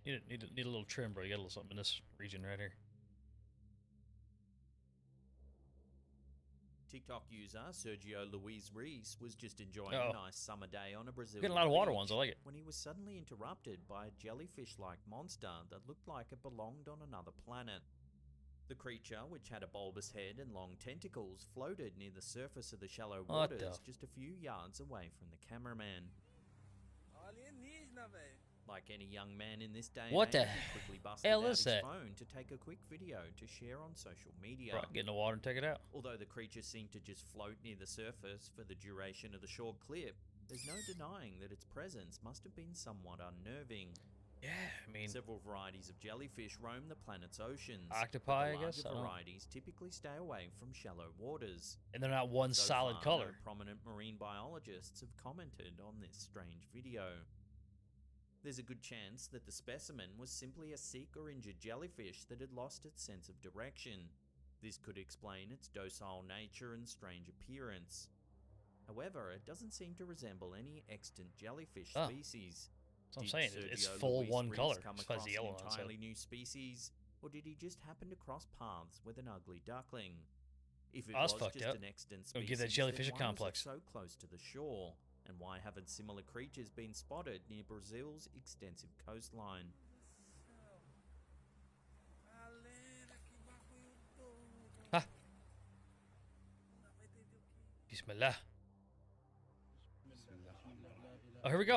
[SPEAKER 1] Need a little trim, bro. You got a little something in this region right here.
[SPEAKER 2] TikTok user Sergio Luis Reese was just enjoying
[SPEAKER 1] Uh-oh.
[SPEAKER 2] a nice summer day on a Brazilian
[SPEAKER 1] Getting a lot of water
[SPEAKER 2] beach
[SPEAKER 1] ones. I like it.
[SPEAKER 2] when he was suddenly interrupted by a jellyfish-like monster that looked like it belonged on another planet. The creature, which had a bulbous head and long tentacles, floated near the surface of the shallow
[SPEAKER 1] What
[SPEAKER 2] waters
[SPEAKER 1] the-
[SPEAKER 2] just a few yards away from the cameraman.
[SPEAKER 4] Alienígena, velho.
[SPEAKER 2] Like any young man in this day
[SPEAKER 1] What
[SPEAKER 2] and
[SPEAKER 1] the
[SPEAKER 2] age, he quickly busted
[SPEAKER 1] hell
[SPEAKER 2] out
[SPEAKER 1] is
[SPEAKER 2] his
[SPEAKER 1] that?
[SPEAKER 2] phone to take a quick video to share on social media.
[SPEAKER 1] Bro, get in the water and take it out.
[SPEAKER 2] Although the creature seemed to just float near the surface for the duration of the short clip, there's no denying that its presence must have been somewhat unnerving.
[SPEAKER 1] Yeah, I mean,
[SPEAKER 2] Several varieties of jellyfish roam the planet's oceans.
[SPEAKER 1] Octopi,
[SPEAKER 2] but the
[SPEAKER 1] I guess? I
[SPEAKER 2] larger
[SPEAKER 1] don't know.
[SPEAKER 2] varieties typically stay away from shallow waters.
[SPEAKER 1] and they're not one
[SPEAKER 2] So
[SPEAKER 1] solid
[SPEAKER 2] far,
[SPEAKER 1] color.
[SPEAKER 2] no prominent marine biologists have commented on this strange video. There's a good chance that the specimen was simply a sick or injured jellyfish that had lost its sense of direction. This could explain its docile nature and strange appearance. However, it doesn't seem to resemble any extant jellyfish
[SPEAKER 1] Oh.
[SPEAKER 2] species.
[SPEAKER 1] That's what I'm
[SPEAKER 2] Did
[SPEAKER 1] saying. It's
[SPEAKER 2] Sergio
[SPEAKER 1] full
[SPEAKER 2] Luis
[SPEAKER 1] one
[SPEAKER 2] Reese
[SPEAKER 1] color.
[SPEAKER 2] come
[SPEAKER 1] Besides
[SPEAKER 2] across
[SPEAKER 1] the yellow
[SPEAKER 2] an
[SPEAKER 1] on the side.
[SPEAKER 2] entirely new species, or did he just happen to cross paths with an ugly duckling? If it
[SPEAKER 1] Oh, that's
[SPEAKER 2] was
[SPEAKER 1] fucked
[SPEAKER 2] just
[SPEAKER 1] up.
[SPEAKER 2] an extant
[SPEAKER 1] Gonna
[SPEAKER 2] species,
[SPEAKER 1] give that jellyfish a
[SPEAKER 2] then why was it
[SPEAKER 1] complex.
[SPEAKER 2] so close to the shore? And why haven't similar creatures been spotted near Brazil's extensive coastline?
[SPEAKER 4] Galera, que bagulho doido.
[SPEAKER 1] Ah.
[SPEAKER 4] Não vai entender o que.
[SPEAKER 1] Bismillah. Oh, here we go.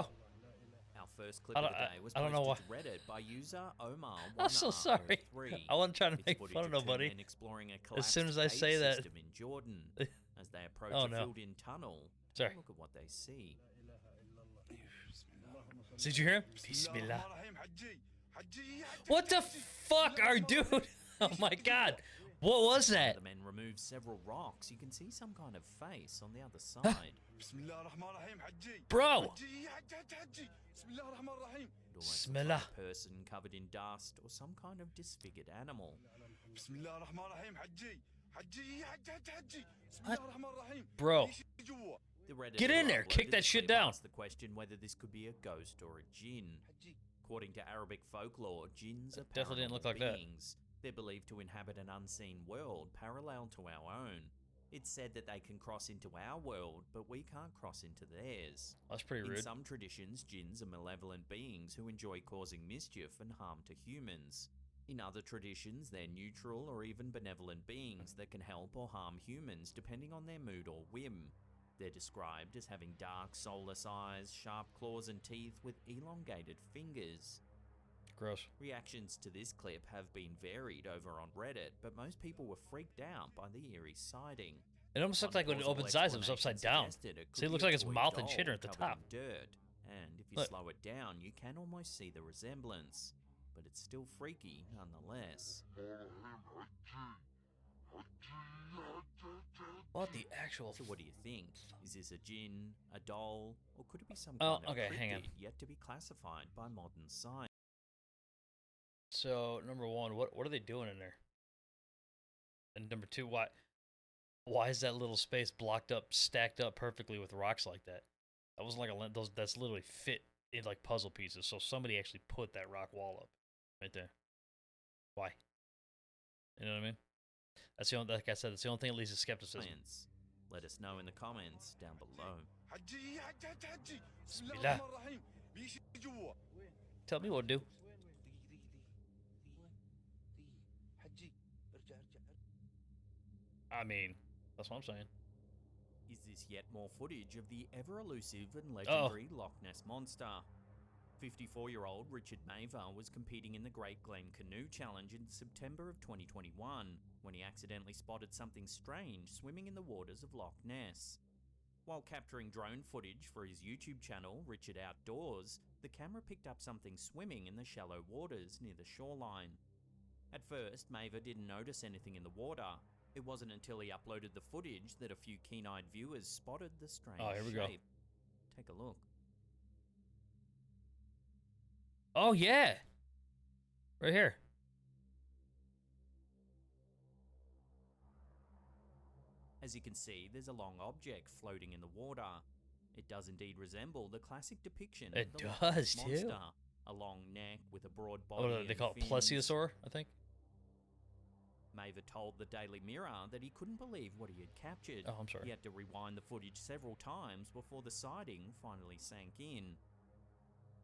[SPEAKER 2] Our first clip
[SPEAKER 1] I
[SPEAKER 2] of
[SPEAKER 1] don't-
[SPEAKER 2] the day was
[SPEAKER 1] I don't know
[SPEAKER 2] posted to Reddit by user Omar.
[SPEAKER 1] I'm so sorry. I wasn't trying to
[SPEAKER 2] It's
[SPEAKER 1] make
[SPEAKER 2] footage
[SPEAKER 1] fun of
[SPEAKER 2] of two
[SPEAKER 1] nobody.
[SPEAKER 2] men exploring a
[SPEAKER 1] As soon as
[SPEAKER 2] collapsed
[SPEAKER 1] I say
[SPEAKER 2] cave
[SPEAKER 1] that-
[SPEAKER 2] system in Jordan. As they approach
[SPEAKER 1] Oh,
[SPEAKER 2] a
[SPEAKER 1] no.
[SPEAKER 2] filled-in tunnel,
[SPEAKER 1] Sorry.
[SPEAKER 2] look at what they see.
[SPEAKER 1] Did you hear him? Bismillah. What the fuck, our dude? Oh my god. What was that?
[SPEAKER 2] The men remove several rocks. You can see some kind of face on the other side.
[SPEAKER 1] Bro.
[SPEAKER 2] It almost looks
[SPEAKER 1] Bismillah.
[SPEAKER 2] like a person covered in dust or some kind of disfigured animal.
[SPEAKER 1] Bro.
[SPEAKER 2] The Reddit
[SPEAKER 1] Get in there,
[SPEAKER 2] uploaded
[SPEAKER 1] kick that
[SPEAKER 2] the
[SPEAKER 1] shit
[SPEAKER 2] clip
[SPEAKER 1] down.
[SPEAKER 2] asked the question whether this could be a ghost or a jinn. According to Arabic folklore, jinns are
[SPEAKER 1] Definitely didn't look
[SPEAKER 2] paranormal
[SPEAKER 1] like that.
[SPEAKER 2] beings. They're believed to inhabit an unseen world parallel to our own. It's said that they can cross into our world, but we can't cross into theirs.
[SPEAKER 1] That's pretty
[SPEAKER 2] In
[SPEAKER 1] rude.
[SPEAKER 2] some traditions, jinns are malevolent beings who enjoy causing mischief and harm to humans. In other traditions, they're neutral or even benevolent beings that can help or harm humans depending on their mood or whim. They're described as having dark, soulless eyes, sharp claws and teeth with elongated fingers.
[SPEAKER 1] Gross.
[SPEAKER 2] Reactions to this clip have been varied over on Reddit, but most people were freaked out by the eerie sighting.
[SPEAKER 1] It almost looked
[SPEAKER 2] One
[SPEAKER 1] like when it
[SPEAKER 2] plausible
[SPEAKER 1] opens eyes, it was
[SPEAKER 2] explanation
[SPEAKER 1] upside down.
[SPEAKER 2] suggested it
[SPEAKER 1] See,
[SPEAKER 2] could
[SPEAKER 1] it looks
[SPEAKER 2] be a
[SPEAKER 1] like its
[SPEAKER 2] toy
[SPEAKER 1] mouth and
[SPEAKER 2] doll
[SPEAKER 1] shit are at the
[SPEAKER 2] covered
[SPEAKER 1] top.
[SPEAKER 2] in dirt, and if you
[SPEAKER 1] Look.
[SPEAKER 2] slow it down, you can almost see the resemblance, but it's still freaky nonetheless.
[SPEAKER 1] What the actual?
[SPEAKER 2] So what do you think? Is this a jinn, a doll, or could it be some
[SPEAKER 1] Oh,
[SPEAKER 2] kind of
[SPEAKER 1] okay, hang on.
[SPEAKER 2] cryptid yet to be classified by modern science?
[SPEAKER 1] So number one, what are they doing in there? And number two, why is that little space blocked up, stacked up perfectly with rocks like that? That wasn't like that's literally fit in like puzzle pieces. So somebody actually put that rock wall up right there. Why? You know what I mean? That's the only, like I said, that's the only thing that leads to skepticism.
[SPEAKER 2] Let us know in the comments down below.
[SPEAKER 1] Bismillah. Tell me what to do. I mean, that's what I'm saying.
[SPEAKER 2] Is this yet more footage of the ever-elusive and legendary Loch Ness Monster? 54-year-old Richard Maver was competing in the Great Glen Canoe Challenge in September of 2021 when he accidentally spotted something strange swimming in the waters of Loch Ness. While capturing drone footage for his YouTube channel, Richard Outdoors, the camera picked up something swimming in the shallow waters near the shoreline. At first, Maver didn't notice anything in the water. It wasn't until he uploaded the footage that a few keen-eyed viewers spotted the strange
[SPEAKER 1] Oh, here we go.
[SPEAKER 2] shape. Take a look.
[SPEAKER 1] Oh yeah, right here.
[SPEAKER 2] As you can see, there's a long object floating in the water. It does indeed resemble the classic depiction
[SPEAKER 1] It
[SPEAKER 2] of the Loch Ness
[SPEAKER 1] does, too.
[SPEAKER 2] monster. A long neck with a broad body.
[SPEAKER 1] What do they
[SPEAKER 2] and
[SPEAKER 1] call it?
[SPEAKER 2] fins.
[SPEAKER 1] Plesiosaur, I think.
[SPEAKER 2] Maver told the Daily Mirror that he couldn't believe what he had captured.
[SPEAKER 1] Oh, I'm sorry.
[SPEAKER 2] He had to rewind the footage several times before the sighting finally sank in.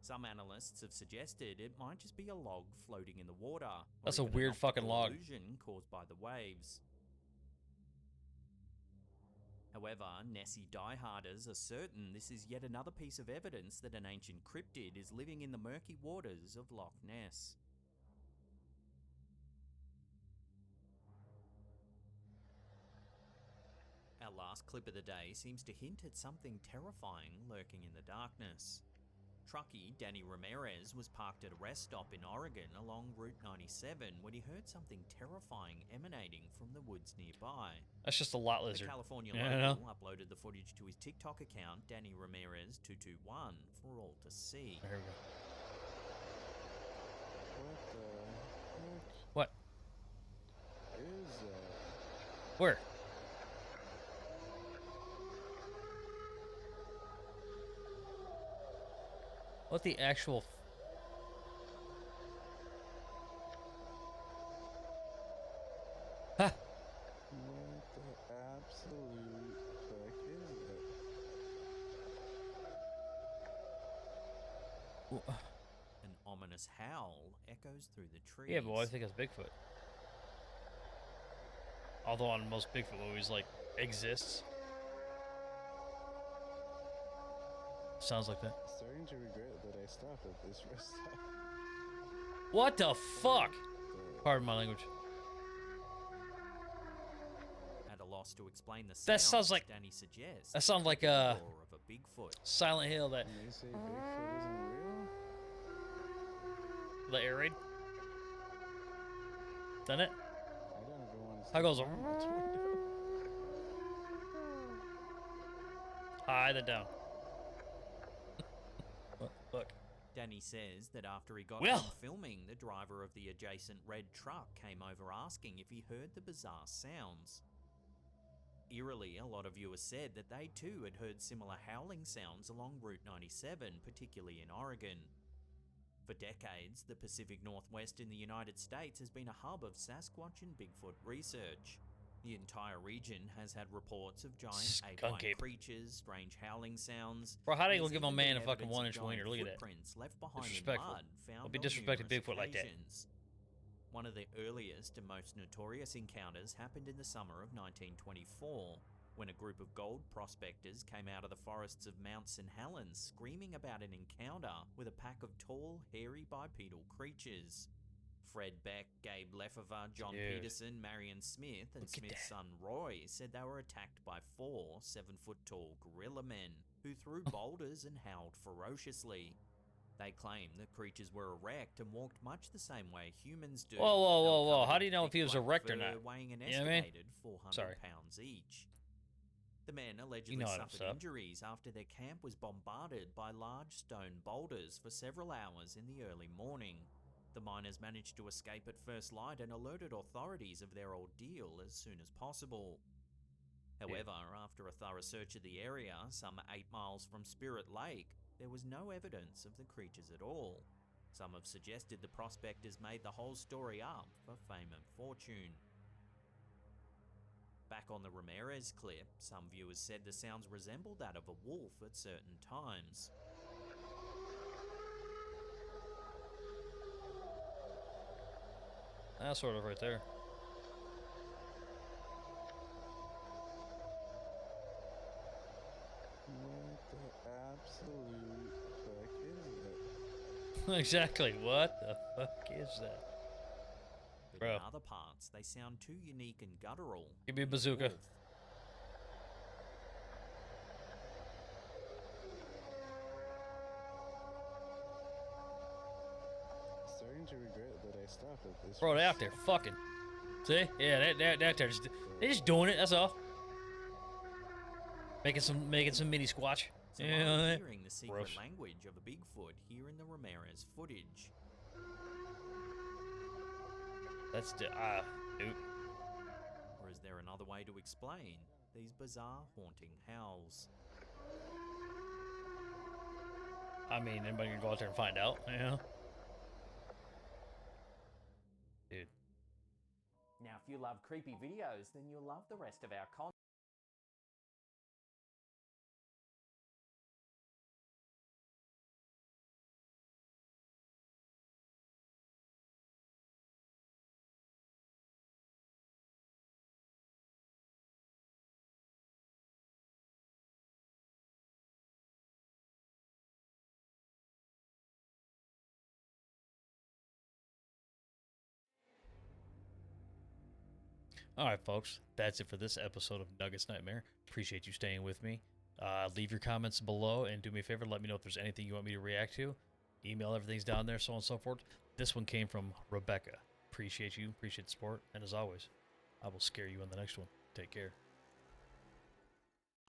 [SPEAKER 2] Some analysts have suggested it might just be a log floating in the water. or
[SPEAKER 1] That's a
[SPEAKER 2] even an
[SPEAKER 1] weird fucking
[SPEAKER 2] optical
[SPEAKER 1] log.
[SPEAKER 2] illusion caused by the waves. However, Nessie dieharders are certain this is yet another piece of evidence that an ancient cryptid is living in the murky waters of Loch Ness. Our last clip of the day seems to hint at something terrifying lurking in the darkness. Truckee Danny Ramirez was parked at a rest stop in Oregon along Route 97 when he heard something terrifying emanating from the woods nearby.
[SPEAKER 1] That's just a lot
[SPEAKER 2] The
[SPEAKER 1] lizard.
[SPEAKER 2] California
[SPEAKER 1] Yeah, I
[SPEAKER 2] local uploaded the footage to his TikTok account, Danny Ramirez 221, for all to see.
[SPEAKER 1] Here we go.
[SPEAKER 7] What
[SPEAKER 1] What?
[SPEAKER 7] the heck is that?
[SPEAKER 1] Where? What the actual? Ha!
[SPEAKER 7] What the absolute heck is that?
[SPEAKER 2] An ominous howl echoes through the trees.
[SPEAKER 1] Yeah, but why do you think it's Bigfoot? Although on most Bigfoot movies, like, exists. Sounds like that.
[SPEAKER 7] Starting to regret that I stopped at this rest stop.
[SPEAKER 1] What the fuck?
[SPEAKER 7] The-
[SPEAKER 1] Pardon my language.
[SPEAKER 2] At a loss to explain the
[SPEAKER 1] That sounds like-
[SPEAKER 2] Danny suggests
[SPEAKER 1] that sounds like
[SPEAKER 2] the
[SPEAKER 1] a-
[SPEAKER 2] roar of a Bigfoot.
[SPEAKER 1] Silent Hill, that
[SPEAKER 7] And they say Bigfoot isn't real?
[SPEAKER 1] the air raid. Done it?
[SPEAKER 7] I don't even want to
[SPEAKER 1] How goes it?
[SPEAKER 7] it?
[SPEAKER 1] High then down. Look.
[SPEAKER 2] Danny says that after he got
[SPEAKER 1] Well.
[SPEAKER 2] done filming, the driver of the adjacent red truck came over asking if he heard the bizarre sounds. Eerily, a lot of viewers said that they too had heard similar howling sounds along Route 97, particularly in Oregon. For decades, the Pacific Northwest in the United States has been a hub of Sasquatch and Bigfoot research. The entire region has had reports of giant
[SPEAKER 1] Skunk
[SPEAKER 2] ape-like
[SPEAKER 1] ape.
[SPEAKER 2] creatures, strange howling sounds.
[SPEAKER 1] Bro, how do you
[SPEAKER 2] There's
[SPEAKER 1] give a
[SPEAKER 2] even
[SPEAKER 1] man
[SPEAKER 2] been
[SPEAKER 1] a fucking
[SPEAKER 2] evidence of
[SPEAKER 1] 1-inch
[SPEAKER 2] giant
[SPEAKER 1] wiener? Look at that.
[SPEAKER 2] footprints left behind in
[SPEAKER 1] Disrespectful.
[SPEAKER 2] mud found
[SPEAKER 1] Don't be
[SPEAKER 2] on
[SPEAKER 1] disrespecting
[SPEAKER 2] numerous
[SPEAKER 1] Bigfoot like that.
[SPEAKER 2] occasions. One of the earliest and most notorious encounters happened in the summer of 1924, when a group of gold prospectors came out of the forests of Mount St. Helens screaming about an encounter with a pack of tall, hairy bipedal creatures. Fred Beck, Gabe Lefever, John
[SPEAKER 1] Dude.
[SPEAKER 2] Peterson, Marion Smith, and
[SPEAKER 1] Look at
[SPEAKER 2] Smith's
[SPEAKER 1] that.
[SPEAKER 2] son Roy said they were attacked by 4 7-foot-tall gorilla men who threw boulders and howled ferociously. They claim the creatures were erect and walked much the same way humans do.
[SPEAKER 1] Whoa, whoa,
[SPEAKER 2] They were
[SPEAKER 1] whoa, whoa.
[SPEAKER 2] covered
[SPEAKER 1] How
[SPEAKER 2] in
[SPEAKER 1] do you know if
[SPEAKER 2] thick
[SPEAKER 1] he was
[SPEAKER 2] black
[SPEAKER 1] erect or
[SPEAKER 2] fur,
[SPEAKER 1] not?
[SPEAKER 2] weighing an
[SPEAKER 1] You know what I mean?
[SPEAKER 2] estimated 400
[SPEAKER 1] Sorry.
[SPEAKER 2] pounds each. The men allegedly
[SPEAKER 1] You know how to
[SPEAKER 2] suffered
[SPEAKER 1] suck.
[SPEAKER 2] injuries after their camp was bombarded by large stone boulders for several hours in the early morning. The miners managed to escape at first light and alerted authorities of their ordeal as soon as possible. However, after a thorough search of the area, some 8 miles from Spirit Lake, there was no evidence of the creatures at all. Some have suggested the prospectors made the whole story up for fame and fortune. Back on the Ramirez clip, some viewers said the sounds resembled that of a wolf at certain times.
[SPEAKER 1] That's sort of right there.
[SPEAKER 7] What the absolute fuck is that?
[SPEAKER 1] Exactly. What the fuck is that?
[SPEAKER 2] But
[SPEAKER 1] Bro.
[SPEAKER 2] in other parts, they sound too unique and guttural.
[SPEAKER 1] Give me a
[SPEAKER 2] to be
[SPEAKER 1] bazooka.
[SPEAKER 2] wolf.
[SPEAKER 7] Starting to regret that I stopped at this.
[SPEAKER 1] Bro, they out there fucking. See? Yeah, they're they're just doing it. That's all. Making some mini squatch.
[SPEAKER 2] Some
[SPEAKER 1] You know
[SPEAKER 2] are
[SPEAKER 1] what I mean?
[SPEAKER 2] hearing the secret
[SPEAKER 1] Gross.
[SPEAKER 2] language of a Bigfoot here in the Ramirez footage.
[SPEAKER 1] That's dude.
[SPEAKER 2] Or is there another way to explain these bizarre haunting howls?
[SPEAKER 1] I mean, anybody can go out there and find out. You know? Dude.
[SPEAKER 2] Now, if you love creepy videos, then you'll love the rest of our content.
[SPEAKER 1] All right, folks. That's it for this episode of Nuggets Nightmare. Appreciate you staying with me. Leave your comments below and do me a favor. Let me know if there's anything you want me to react to. Email, everything's down there, so on and so forth. This one came from Rebecca. Appreciate you. Appreciate the support. And as always, I will scare you in the next one. Take care.